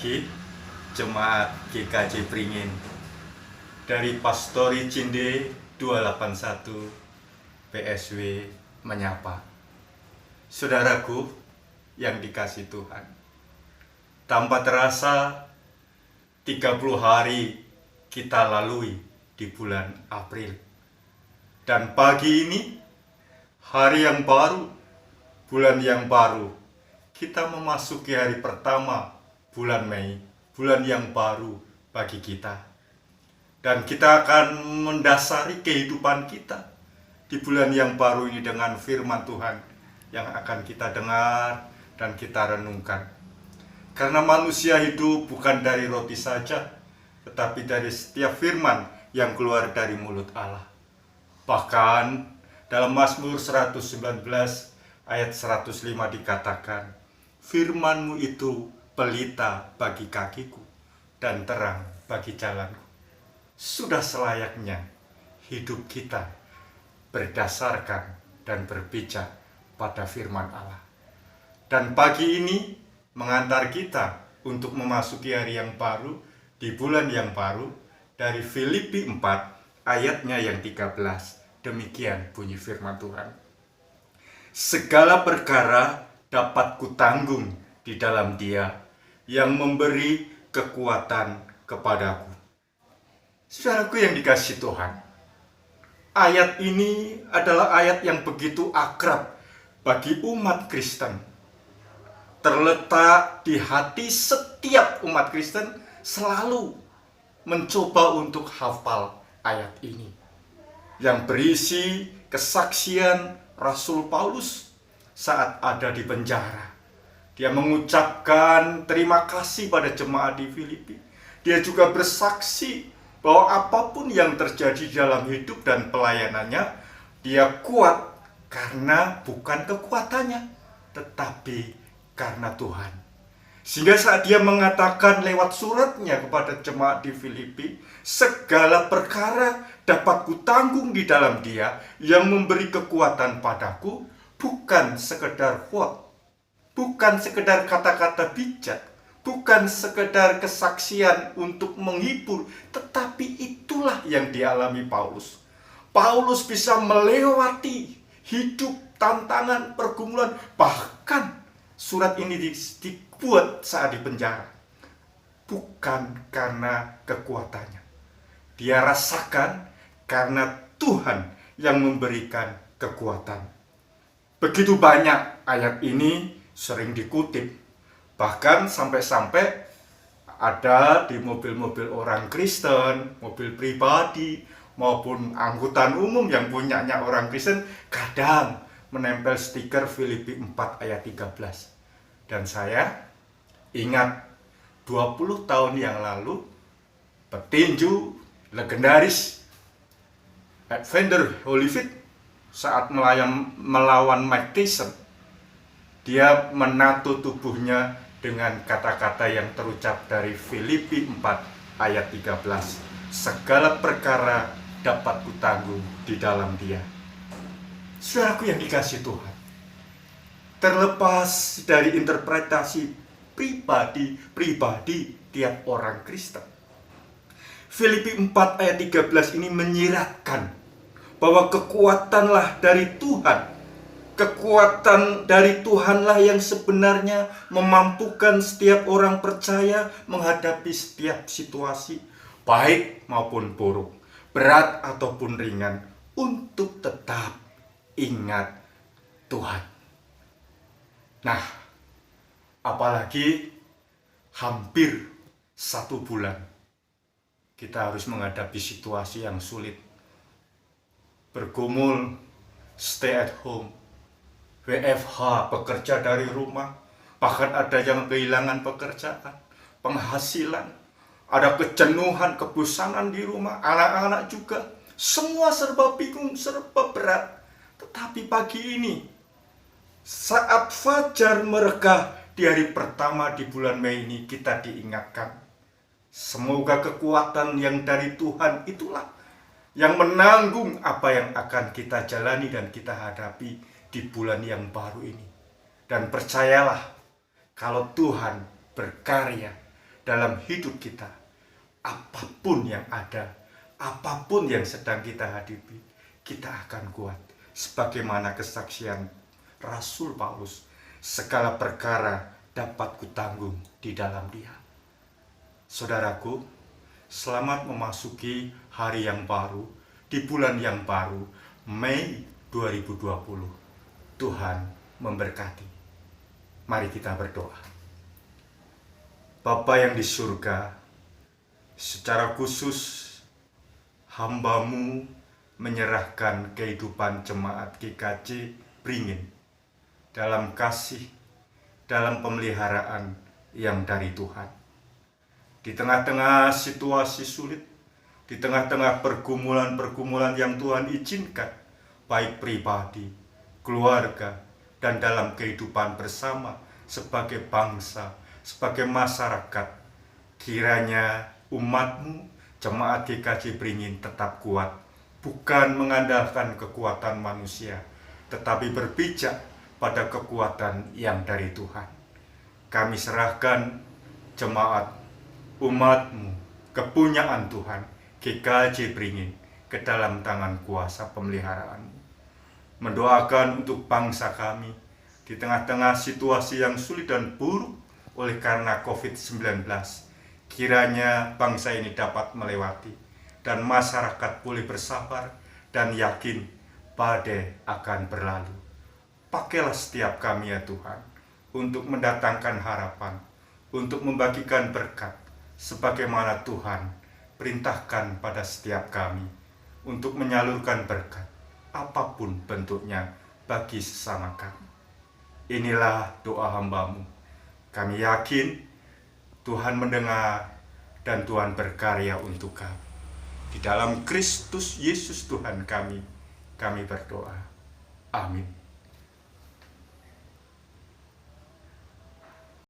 pagi, Jemaat GKJ Pringin dari Pastori Cinde 281 PSW menyapa. Saudaraku yang dikasih Tuhan, tanpa terasa 30 hari kita lalui di bulan April. Dan pagi ini, hari yang baru, bulan yang baru, kita memasuki hari pertama bulan Mei, bulan yang baru bagi kita. Dan kita akan mendasari kehidupan kita di bulan yang baru ini dengan firman Tuhan yang akan kita dengar dan kita renungkan. Karena manusia hidup bukan dari roti saja, tetapi dari setiap firman yang keluar dari mulut Allah. Bahkan dalam Mazmur 119 ayat 105 dikatakan, firman-Mu itu pelita bagi kakiku dan terang bagi jalanku. Sudah selayaknya hidup kita berdasarkan dan berpijak pada firman Allah. Dan pagi ini mengantar kita untuk memasuki hari yang baru di bulan yang baru dari Filipi 4 ayatnya yang 13. Demikian bunyi firman Tuhan. Segala perkara dapat kutanggung di dalam Dia yang memberi kekuatan kepadaku. Saudaraku yang dikasihi Tuhan, ayat ini adalah ayat yang begitu akrab bagi umat Kristen. Terletak di hati setiap umat Kristen, selalu mencoba untuk hafal ayat ini, yang berisi kesaksian Rasul Paulus saat ada di penjara. Dia mengucapkan terima kasih pada jemaat di Filipi. Dia juga bersaksi bahwa apapun yang terjadi dalam hidup dan pelayanannya, dia kuat karena bukan kekuatannya, tetapi karena Tuhan. Sehingga saat dia mengatakan lewat suratnya kepada jemaat di Filipi, segala perkara dapat kutanggung di dalam Dia yang memberi kekuatan padaku, bukan sekedar quote, bukan sekedar kata-kata bijak, bukan sekedar kesaksian untuk menghibur, tetapi itulah yang dialami Paulus. Paulus bisa melewati hidup, tantangan, pergumulan, bahkan surat ini dibuat saat di penjara, bukan karena kekuatannya. Dia rasakan karena Tuhan yang memberikan kekuatan. Begitu banyak ayat ini sering dikutip, bahkan sampai-sampai ada di mobil-mobil orang Kristen, mobil pribadi, maupun angkutan umum yang punyanya orang Kristen, kadang menempel stiker Filipi 4 ayat 13. Dan saya ingat 20 tahun yang lalu, petinju legendaris Evander Holyfield saat melawan Mike Tyson, dia menato tubuhnya dengan kata-kata yang terucap dari Filipi 4 ayat 13. Segala perkara dapat kutanggung di dalam Dia. Saudaraku yang dikasihi Tuhan, terlepas dari interpretasi pribadi tiap orang Kristen, Filipi 4 ayat 13 ini menyiratkan bahwa kekuatanlah dari Tuhan. Kekuatan dari Tuhanlah yang sebenarnya memampukan setiap orang percaya menghadapi setiap situasi, baik maupun buruk, berat ataupun ringan, untuk tetap ingat Tuhan. Nah, apalagi hampir 1 bulan kita harus menghadapi situasi yang sulit, bergumul, stay at home, WFH, bekerja dari rumah, bahkan ada yang kehilangan pekerjaan, penghasilan, ada kejenuhan, kebosanan di rumah, anak-anak juga, semua serba bingung, serba berat. Tetapi pagi ini, saat fajar merekah di hari pertama di bulan Mei ini, kita diingatkan, semoga kekuatan yang dari Tuhan itulah yang menanggung apa yang akan kita jalani dan kita hadapi di bulan yang baru ini. Dan percayalah, kalau Tuhan berkarya, dalam hidup kita. Apapun yang ada, apapun yang sedang kita hadapi, kita akan kuat. Sebagaimana kesaksian Rasul Paulus, segala perkara dapat kutanggung di dalam Dia. Saudaraku, selamat memasuki hari yang baru, di bulan yang baru, Mei 2020. Tuhan memberkati. Mari kita berdoa. Bapa yang di surga, secara khusus hamba-Mu menyerahkan kehidupan jemaat GKJ Beringin dalam kasih, dalam pemeliharaan yang dari Tuhan. Di tengah-tengah situasi sulit, di tengah-tengah pergumulan-pergumulan yang Tuhan izinkan, baik pribadi, keluarga, dan dalam kehidupan bersama sebagai bangsa, sebagai masyarakat, kiranya umat-Mu, jemaat GKJ Beringin tetap kuat, bukan mengandalkan kekuatan manusia, tetapi berpijak pada kekuatan yang dari Tuhan. Kami serahkan jemaat, umat-Mu, kepunyaan Tuhan, GKJ Beringin, ke dalam tangan kuasa pemeliharaan-Mu. Mendoakan untuk bangsa kami di tengah-tengah situasi yang sulit dan buruk oleh karena COVID-19. Kiranya bangsa ini dapat melewati dan masyarakat boleh bersabar dan yakin badai akan berlalu. Pakailah setiap kami ya Tuhan untuk mendatangkan harapan, untuk membagikan berkat sebagaimana Tuhan perintahkan pada setiap kami untuk menyalurkan berkat apapun bentuknya bagi sesama kami. Inilah doa hamba-Mu. Kami yakin Tuhan mendengar dan Tuhan berkarya untuk kami. Di dalam Kristus Yesus Tuhan kami berdoa. Amin.